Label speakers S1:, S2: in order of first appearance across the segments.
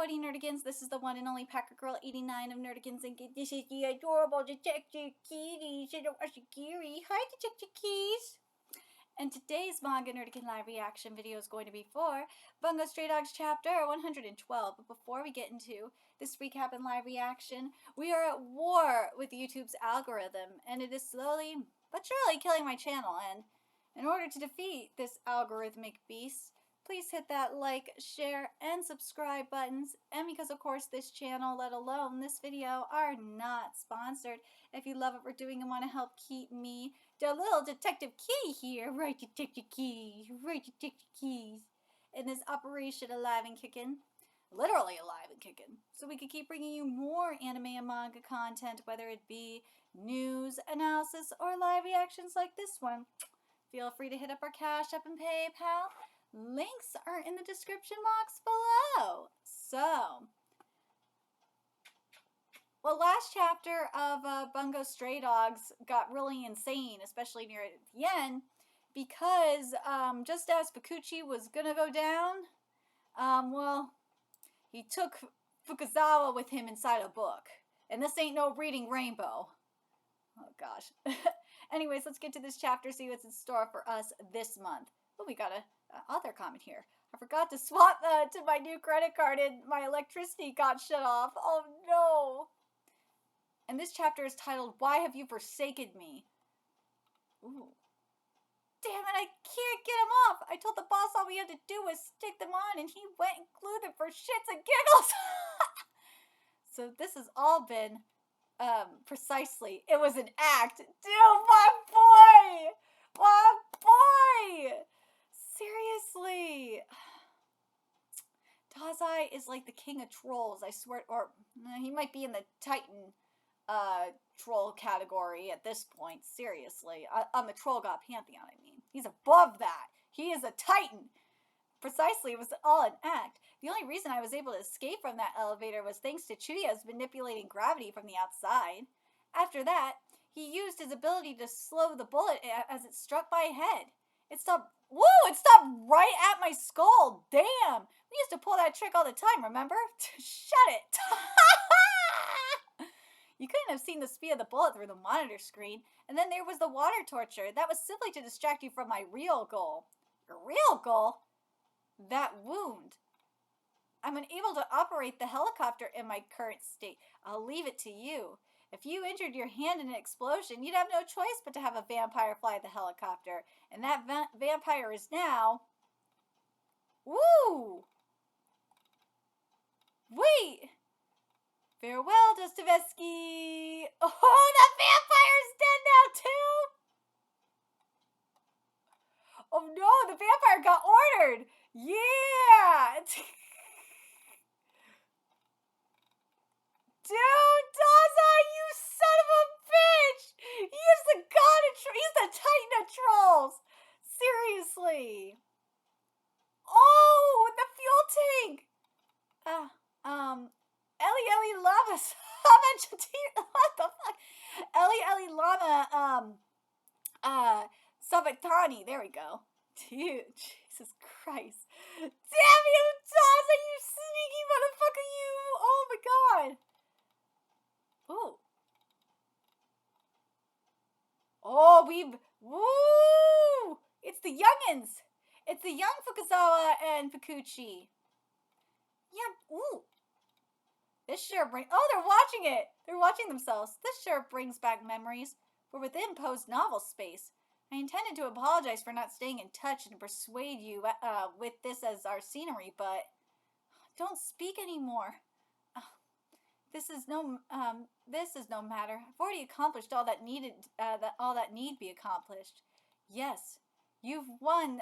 S1: Reporting Nerdigans, this is the one and only Packer Girl 89 of Nerdigans, and this is the adorable Detective Kitty, Ashigiri. Hi, Detective Keys! And today's Manga Nerdigan live reaction video is going to be for Bungo Stray Dogs chapter 112. But before we get into this recap and live reaction, we are at war with YouTube's algorithm, and it is slowly but surely killing my channel. And in order to defeat this algorithmic beast, please hit that like, share, and subscribe buttons. And because, of course, this channel, let alone this video, are not sponsored, if you love what we're doing and want to help keep me, the little Detective Key here, right, Detective Keys, right, Detective Keys, in this operation alive and kicking, literally alive and kicking, so we could keep bringing you more anime and manga content, whether it be news, analysis, or live reactions like this one. Feel free to hit up our Cash App and PayPal. Links are in the description box below. So, well, last chapter of Bungo Stray Dogs got really insane, especially near the end, because just as FUKUCHI was gonna go down, well, he took Fukuzawa with him inside a book. And this ain't no reading rainbow. Oh gosh. Anyways, let's get to this chapter, see what's in store for us this month. Oh, we got a other comment here. I forgot to swap to my new credit card and my electricity got shut off. Oh no. And this chapter is titled, Why Have You Forsaken Me? Ooh. Damn it, I can't get them off. I told the boss all we had to do was stick them on and he went and glued them for shits and giggles. So this has all been precisely, it was an act. Dude, my boy! My boy! Seriously. Dazai is like the king of trolls, I swear. Or he might be in the Titan troll category at this point. Seriously. On the Troll God Pantheon, I mean. He's above that. He is a Titan. Precisely, it was all an act. The only reason I was able to escape from that elevator was thanks to Chuya's manipulating gravity from the outside. After that, he used his ability to slow the bullet as it struck my head. It stopped. Woo! It stopped right at my skull. Damn! We used to pull that trick all the time, remember? Shut it! You couldn't have seen the speed of the bullet through the monitor screen. And then there was the water torture. That was simply to distract you from my real goal. Your real goal? That wound. I'm unable to operate the helicopter in my current state. I'll leave it to you. If you injured your hand in an explosion, you'd have no choice but to have a vampire fly the helicopter. And that vampire is now... Woo! Wait! Farewell, Dostoevsky! Oh, the vampire's dead now, too! Oh no, the vampire got ordered! Yeah! Dude, Dazai, you son of a bitch! He is the god of trolls. He's the titan of trolls. Seriously. Oh, the fuel tank. Eli Lama. What the fuck? Eli Lama. Sabatani. There we go. Dude, Jesus Christ. Damn you, Dazai, you sneaky motherfucker, you. Oh my god. Ooh. Oh, woo! It's the youngins. It's the young Fukuzawa and FUKUCHI. Yeah, ooh. This sure brings, oh, they're watching it. They're watching themselves. This sure brings back memories. We're within post-novel space. I intended to apologize for not staying in touch and persuade you with this as our scenery, but don't speak anymore. This is no matter. I've already accomplished all that needed. All that need be accomplished. Yes, you've won,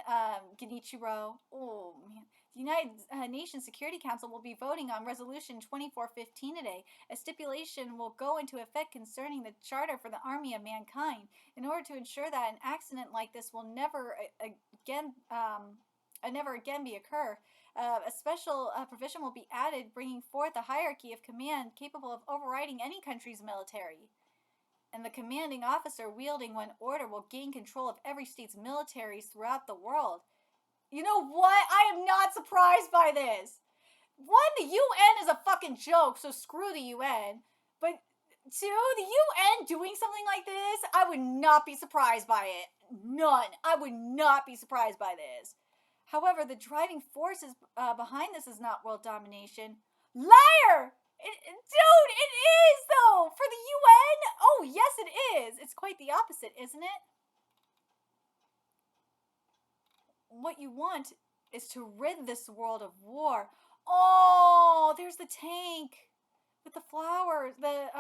S1: Genichiro. Oh man, the United Nations Security Council will be voting on Resolution 2415 today. A stipulation will go into effect concerning the Charter for the Army of Mankind, in order to ensure that an accident like this will never again occur. A special provision will be added, bringing forth a hierarchy of command capable of overriding any country's military. And the commanding officer wielding one order will gain control of every state's militaries throughout the world. You know what? I am not surprised by this. One, the UN is a fucking joke, so screw the UN. But two, the UN doing something like this, I would not be surprised by it. None. I would not be surprised by this. However, the driving force behind this is not world domination. Liar! Dude, it is, though! For the UN? Oh, yes, it is. It's quite the opposite, isn't it? What you want is to rid this world of war. Oh, there's the tank with the flowers. The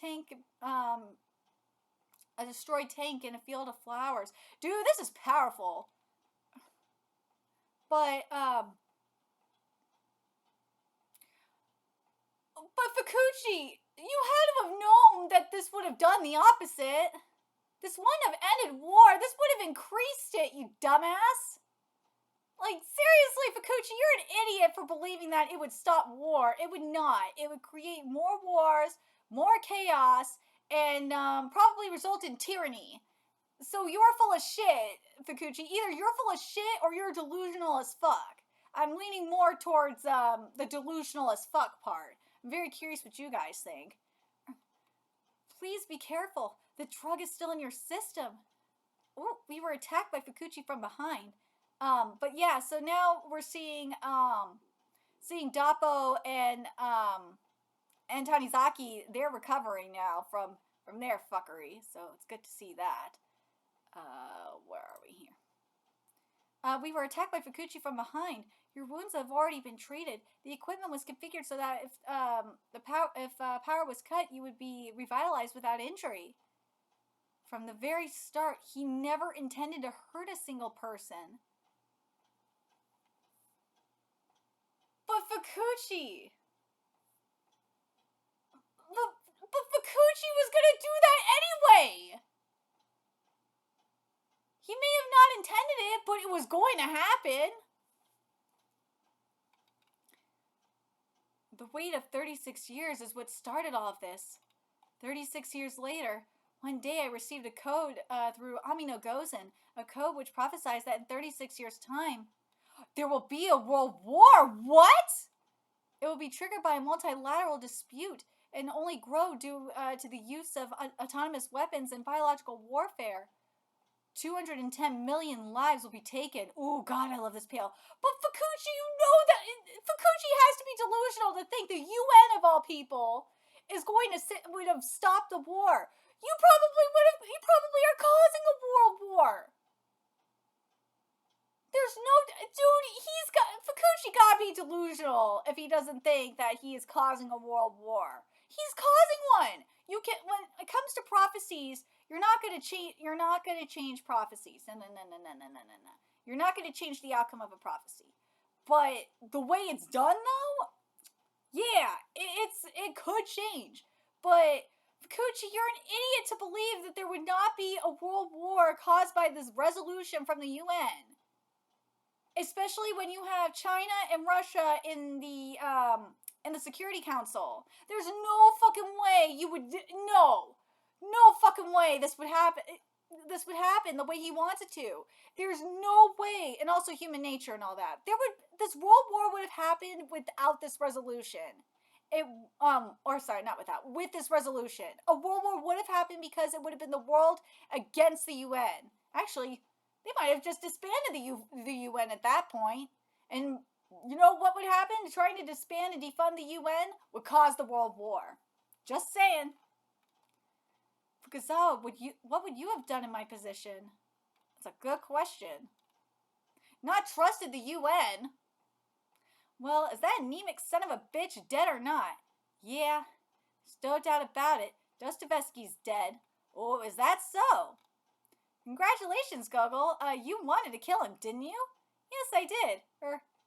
S1: tank, a destroyed tank in a field of flowers. Dude, this is powerful. But Fukuchi, you had to have known that this would have done the opposite. This wouldn't have ended war. This would have increased it, you dumbass. Like, seriously, Fukuchi, you're an idiot for believing that it would stop war. It would not. It would create more wars, more chaos, and probably result in tyranny. So you're full of shit, Fukuchi. Either you're full of shit or you're delusional as fuck. I'm leaning more towards the delusional as fuck part. I'm very curious what you guys think. Please be careful. The drug is still in your system. Oh, we were attacked by Fukuchi from behind. But yeah, so now we're seeing Dappo and Tanizaki. They're recovering now from their fuckery, so it's good to see that. Where are we here? We were attacked by Fukuchi from behind. Your wounds have already been treated. The equipment was configured so that if power was cut, you would be revitalized without injury. From the very start, he never intended to hurt a single person. But Fukuchi! But Fukuchi was gonna do that anyway! He may have not intended it, but it was going to happen. The wait of 36 years is what started all of this. 36 years later, one day I received a code through Amino Gozen, a code which prophesies that in 36 years' time, there will be a world war. What? It will be triggered by a multilateral dispute and only grow due to the use of autonomous weapons and biological warfare. 210 million lives will be taken. Oh, God, I love this panel. But Fukuchi, you know that Fukuchi has to be delusional to think the UN, of all people, is going to would have stopped the war. You probably are causing a world war. There's no, dude, Fukuchi gotta be delusional if he doesn't think that he is causing a world war. He's causing one. When it comes to prophecies, you're not gonna change prophecies. No. You're not gonna change the outcome of a prophecy. But the way it's done, though, yeah, it could change. But Fukuchi, you're an idiot to believe that there would not be a world war caused by this resolution from the UN. Especially when you have China and Russia in the Security Council. There's no fucking way you would no fucking way this would happen. This would happen the way he wants it to. There's no way, and also human nature and all that. This world war would have happened without this resolution. With this resolution. A world war would have happened because it would have been the world against the UN. Actually, they might have just disbanded the UN at that point. And you know what would happen? Trying to disband and defund the UN would cause the world war. Just saying. Fukuzawa, what would you have done in my position? That's a good question. Not trusted the UN. Well, is that anemic son of a bitch dead or not? Yeah, there's no doubt about it. Dostoevsky's dead. Oh, is that so? Congratulations, Gogol. You wanted to kill him, didn't you? Yes, I did.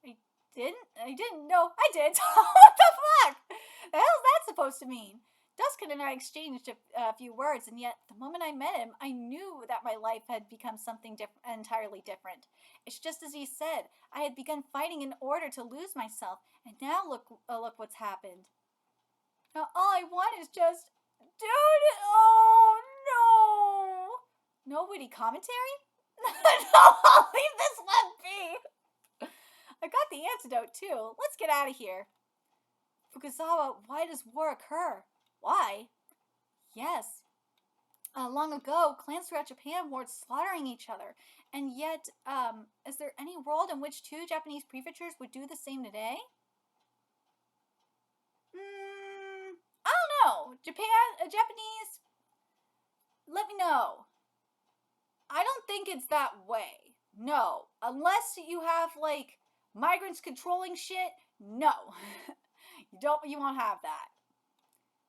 S1: I didn't? I didn't. No, I did. What the fuck? The hell is that supposed to mean? Duskin and I exchanged a few words, and yet the moment I met him, I knew that my life had become something entirely different. It's just as he said. I had begun fighting in order to lose myself, and now look what's happened. Now all I want is just... Dude! Oh, no! No witty commentary? No, I'll leave this one be! I got the antidote too. Let's get out of here. Fukuzawa, why does war occur? Why? Yes. Long ago, clans throughout Japan were slaughtering each other. And yet, is there any world in which two Japanese prefectures would do the same today? I don't know. Japanese, let me know. I don't think it's that way. No. Unless you have, like, migrants controlling shit, no. You won't have that.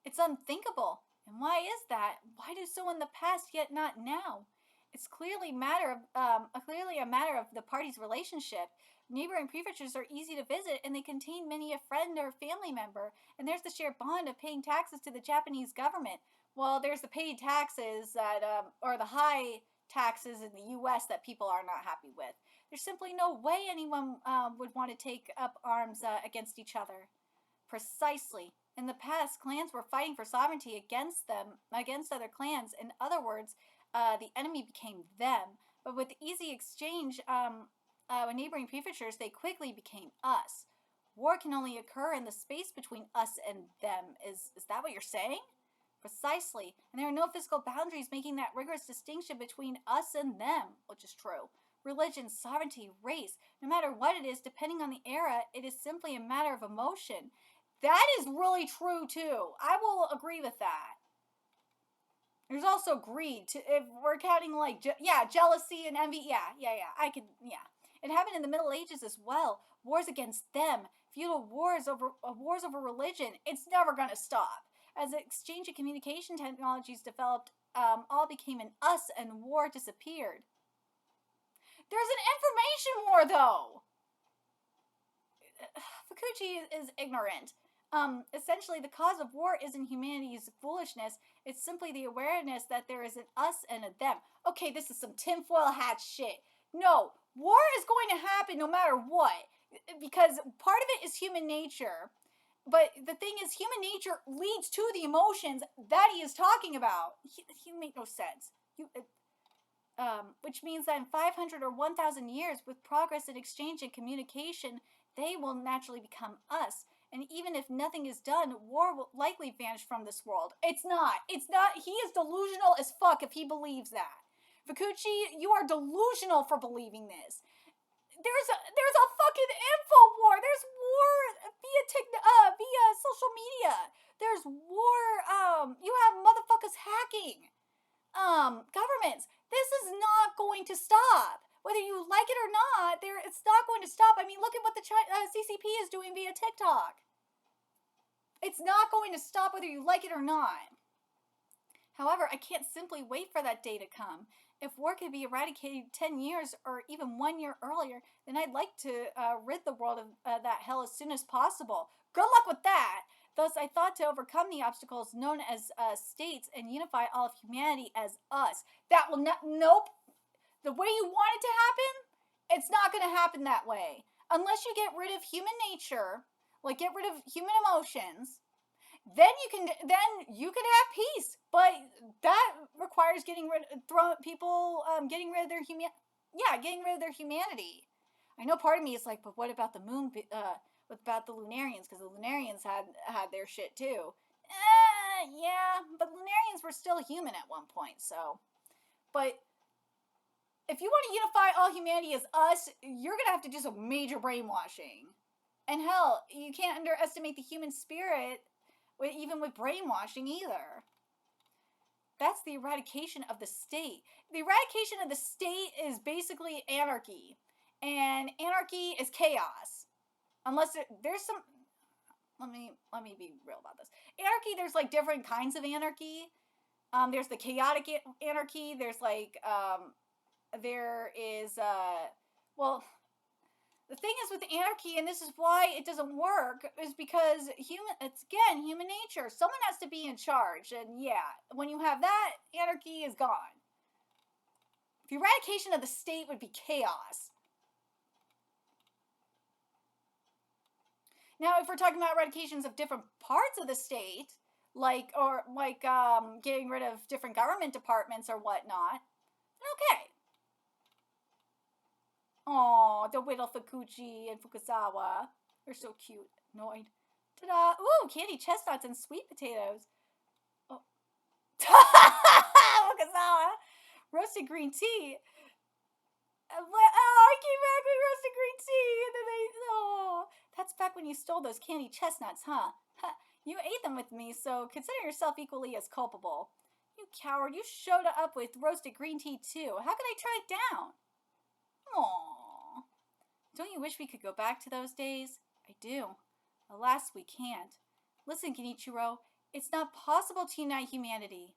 S1: It's unthinkable. And why is that? Why do so in the past yet not now? It's clearly a matter of the parties' relationship. Neighboring prefectures are easy to visit, and they contain many a friend or family member. And there's the shared bond of paying taxes to the Japanese government. Well, there's the paid taxes that, or the high taxes in the U.S. that people are not happy with. There's simply no way anyone would want to take up arms against each other. Precisely. In the past, clans were fighting for sovereignty against other clans. In other words, the enemy became them. But with easy exchange with neighboring prefectures, they quickly became us. War can only occur in the space between us and them. Is that what you're saying? Precisely. And there are no physical boundaries making that rigorous distinction between us and them, which is true. Religion, sovereignty, race, no matter what it is, depending on the era, it is simply a matter of emotion. That is really true, too. I will agree with that. There's also greed. If we're counting, like, jealousy and envy. Yeah. It happened in the Middle Ages as well. Wars against them. Feudal wars over religion. It's never going to stop. As the exchange of communication technologies developed, all became an us and war disappeared. There's an information war, though. Fukuchi is ignorant. Essentially, the cause of war isn't humanity's foolishness. It's simply the awareness that there is an us and a them. Okay, this is some tinfoil hat shit. No, war is going to happen no matter what. Because part of it is human nature. But the thing is, human nature leads to the emotions that he is talking about. You make no sense. Which means that in 500 or 1,000 years, with progress in exchange and communication, they will naturally become us. And even if nothing is done, war will likely vanish from this world. It's not. He is delusional as fuck if he believes that. Fukuchi, you are delusional for believing this. There's a fucking info war. There's war via social media. There's war. You have motherfuckers hacking. Governments. This is not going to stop. Whether you like it or not, it's not going to stop. I mean, look at what the CCP is doing via TikTok. It's not going to stop whether you like it or not. However, I can't simply wait for that day to come. If war could be eradicated 10 years or even 1 year earlier, then I'd like to rid the world of that hell as soon as possible. Good luck with that! Thus, I thought to overcome the obstacles known as states and unify all of humanity as us. That will not, nope. The way you want it to happen, it's not going to happen that way. Unless you get rid of human nature, like get rid of human emotions, then you can have peace. But that requires getting rid of their humanity. I know part of me is like, but what about the moon? What about the Lunarians? Because the Lunarians had their shit too. Yeah, but Lunarians were still human at one point. So, but if you want to unify all humanity as us, you're gonna have to do some major brainwashing. And hell, you can't underestimate the human spirit, even with brainwashing either. That's the eradication of the state. The eradication of the state is basically anarchy. And anarchy is chaos. Unless there's some... Let me be real about this. Anarchy, there's like different kinds of anarchy. There's the chaotic anarchy. There's like... there is... well... The thing is with anarchy, and this is why it doesn't work, is because it's human nature. Someone has to be in charge, and yeah, when you have that, anarchy is gone. The eradication of the state would be chaos. Now, if we're talking about eradications of different parts of the state, like getting rid of different government departments or whatnot, okay. Oh, the little Fukuchi and Fukuzawa. They're so cute. Annoyed. Ta-da! Ooh, candy chestnuts and sweet potatoes. Oh. Fukuzawa. Roasted green tea. Oh, I came back with roasted green tea. And then that's back when you stole those candy chestnuts, huh? You ate them with me, so consider yourself equally as culpable. You coward, you showed up with roasted green tea too. How could I turn it down? Aww. Don't you wish we could go back to those days? I do. Alas, we can't. Listen, Genichiro, it's not possible to unite humanity.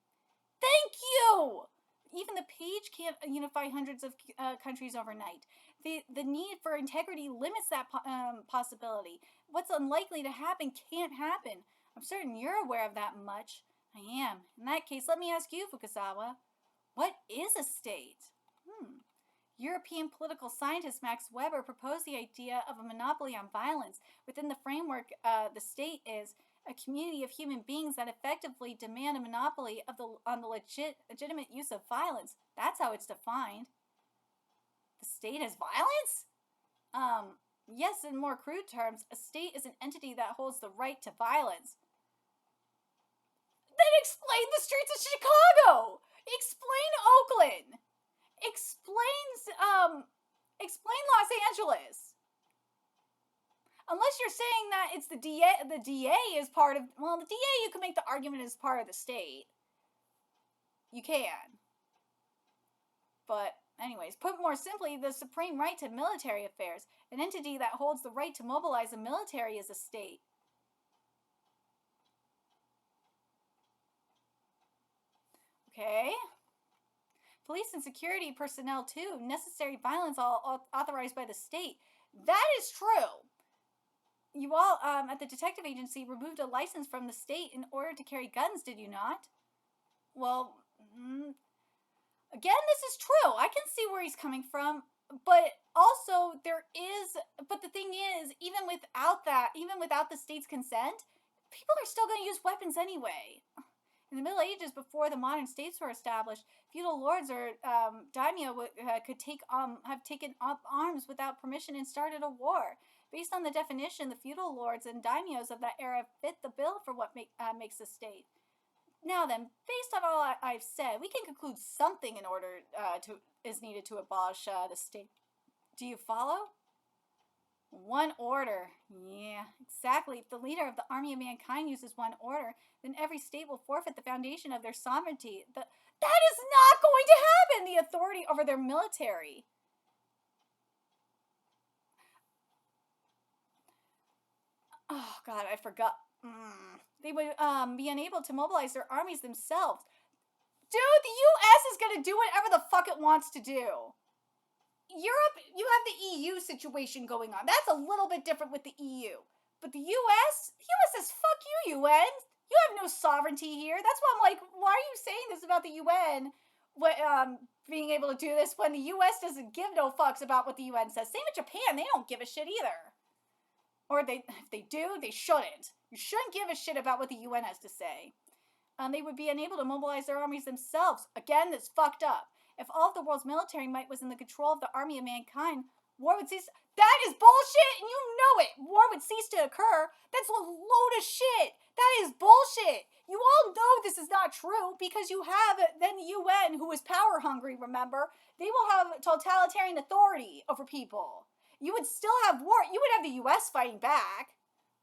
S1: Thank you! Even the page can't unify hundreds of countries overnight. The need for integrity limits that possibility. What's unlikely to happen can't happen. I'm certain you're aware of that much. I am. In that case, let me ask you, Fukuzawa. What is a state? European political scientist Max Weber proposed the idea of a monopoly on violence. Within the framework, the state is a community of human beings that effectively demand a monopoly on the legitimate use of violence. That's how it's defined. The state is violence? Yes, in more crude terms, a state is an entity that holds the right to violence. Then explain the streets of Chicago! Explain Oakland! Explain Los Angeles. Unless you're saying that it's the DA is part of, well, the DA you can make the argument is part of the state. You can. But anyways, put more simply, the supreme right to military affairs. An entity that holds the right to mobilize the military is a state. Okay. Police and security personnel too. Necessary violence all authorized by the state. That is true. You all, at the detective agency, removed a license from the state in order to carry guns, did you not? Well, again, this is true. I can see where he's coming from. But also, but the thing is, even without the state's consent, people are still going to use weapons anyway. In the Middle Ages, before the modern states were established, feudal lords or daimyo could have taken up arms without permission and started a war. Based on the definition, the feudal lords and daimyos of that era fit the bill for what makes a state. Now then, based on all I've said, we can conclude something in order is needed to abolish the state. Do you follow? One order. Yeah, exactly. If the leader of the army of mankind uses one order, then every state will forfeit the foundation of their sovereignty. That is not going to happen! The authority over their military. Oh, God, I forgot. They would be unable to mobilize their armies themselves. Dude, the U.S. is going to do whatever the fuck it wants to do. Europe, you have the EU situation going on. That's a little bit different with the EU. But the US says, fuck you, UN. You have no sovereignty here. That's why I'm like, why are you saying this about the UN being able to do this when the US doesn't give no fucks about what the UN says? Same with Japan. They don't give a shit either. Or if they do, they shouldn't. You shouldn't give a shit about what the UN has to say. They would be unable to mobilize their armies themselves. Again, that's fucked up. If all of the world's military might was in the control of the army of mankind, war would cease. That is bullshit, and you know it. War would cease to occur. That's a load of shit. That is bullshit. You all know this is not true because you have then the UN, who is power hungry, remember? They will have totalitarian authority over people. You would still have war. You would have the US fighting back.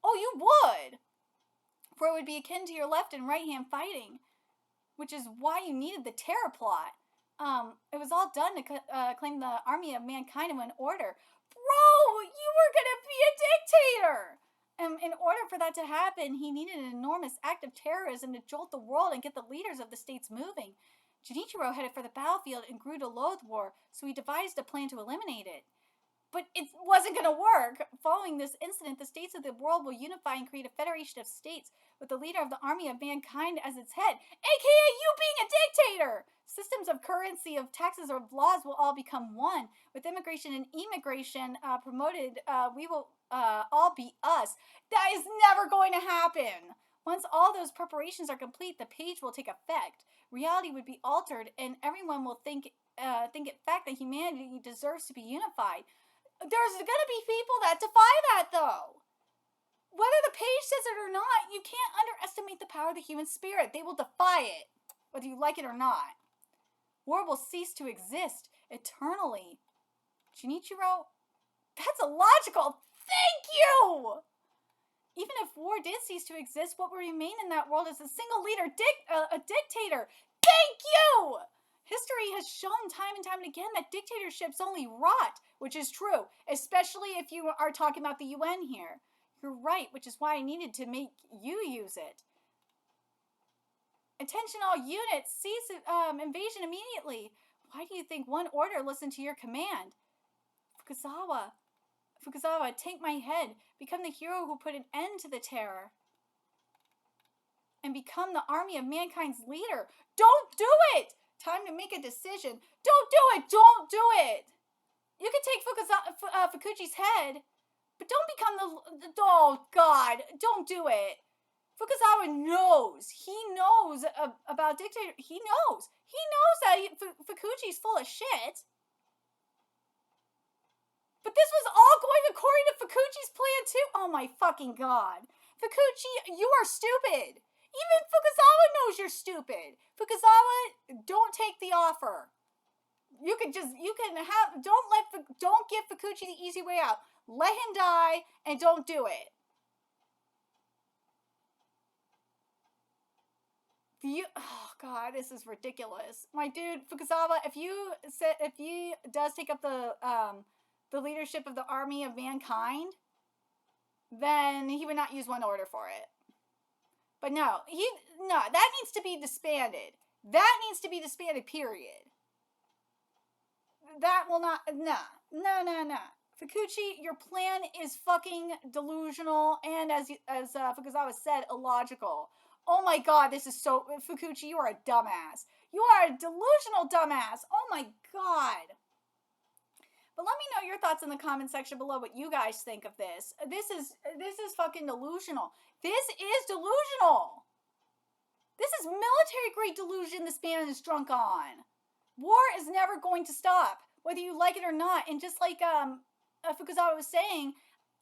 S1: Oh, you would. For it would be akin to your left and right hand fighting, which is why you needed the terror plot. It was all done to claim the army of mankind in one order. Bro, you were gonna be a dictator! In order for that to happen, he needed an enormous act of terrorism to jolt the world and get the leaders of the states moving. Junichiro headed for the battlefield and grew to loathe war, so he devised a plan to eliminate it. But it wasn't going to work. Following this incident, the states of the world will unify and create a federation of states with the leader of the army of mankind as its head, aka you being a dictator! Systems of currency, of taxes, or of laws will all become one. With immigration and immigration promoted, we will all be us. That is never going to happen. Once all those preparations are complete, the page will take effect. Reality would be altered, and everyone will think it fact that humanity deserves to be unified. There's gonna be people that defy that, though. Whether the page says it or not, you can't underestimate the power of the human spirit. They will defy it, whether you like it or not. War will cease to exist eternally. Junichiro, that's illogical. Thank you! Even if war did cease to exist, what would remain in that world is a single leader, a dictator. Thank you! History has shown time and time and again that dictatorships only rot, which is true, especially if you are talking about the UN here. You're right, which is why I needed to make you use it. Attention all units, cease invasion immediately. Why do you think one order listened to your command? Fukuzawa, take my head. Become the hero who put an end to the terror. And become the army of mankind's leader. Don't do it! Time to make a decision. Don't do it! Don't do it! You can take Fukuchi's head, but don't become the... Oh, God. Don't do it. Fukuzawa knows. He knows about dictator. He knows. He knows that Fukuchi's full of shit. But this was all going according to Fukuchi's plan too. Oh my fucking God. Fukuchi, you are stupid. Even Fukuzawa knows you're stupid. Fukuzawa, don't take the offer. Don't give Fukuchi the easy way out. Let him die and don't do it. Oh God, this is ridiculous. My dude, Fukuzawa, if he does take up the leadership of the army of mankind, then he would not use one order for it. But no, that needs to be disbanded. That needs to be disbanded, period. That will not, no. Fukuchi, your plan is fucking delusional and, as Fukuzawa said, illogical. Oh my God, this is so, Fukuchi, you are a dumbass. You are a delusional dumbass. Oh my God. But let me know your thoughts in the comment section below what you guys think of this. This is fucking delusional. This is delusional. This is military grade delusion this man is drunk on. War is never going to stop, whether you like it or not. And just like Fukuzawa was saying,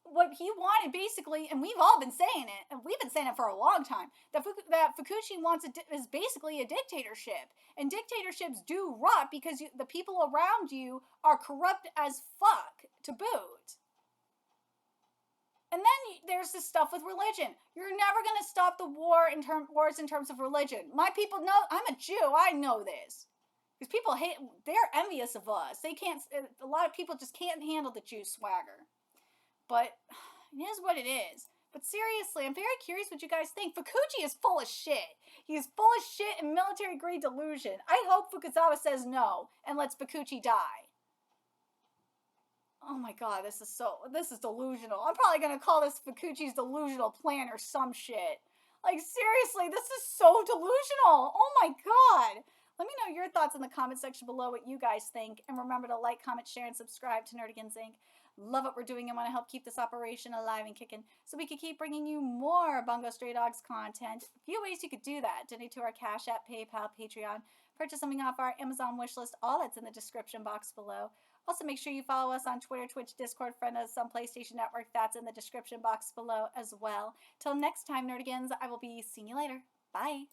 S1: what he wanted basically, and we've all been saying it, and we've been saying it for a long time, that Fukuchi wants is basically a dictatorship. And dictatorships do rot because the people around you are corrupt as fuck to boot. And then there's this stuff with religion. You're never going to stop the wars in terms of religion. My people know, I'm a Jew, I know this. Because people they're envious of us. A lot of people just can't handle the Jew swagger. But it is what it is. But seriously, I'm very curious what you guys think. Fukuchi is full of shit. He is full of shit and military grade delusion. I hope Fukuzawa says no and lets Fukuchi die. Oh my God, this is delusional. I'm probably going to call this Fukuchi's delusional plan or some shit. Like, seriously, this is so delusional. Oh my God. Let me know your thoughts in the comment section below what you guys think. And remember to like, comment, share, and subscribe to Nerdigans Inc. Love what we're doing and want to help keep this operation alive and kicking so we can keep bringing you more Bungo Stray Dogs content. A few ways you could do that. Donate to our Cash App, PayPal, Patreon. Purchase something off our Amazon wishlist. All that's in the description box below. Also, make sure you follow us on Twitter, Twitch, Discord, friend us on PlayStation Network. That's in the description box below as well. Till next time, Nerdigans, I will be seeing you later. Bye.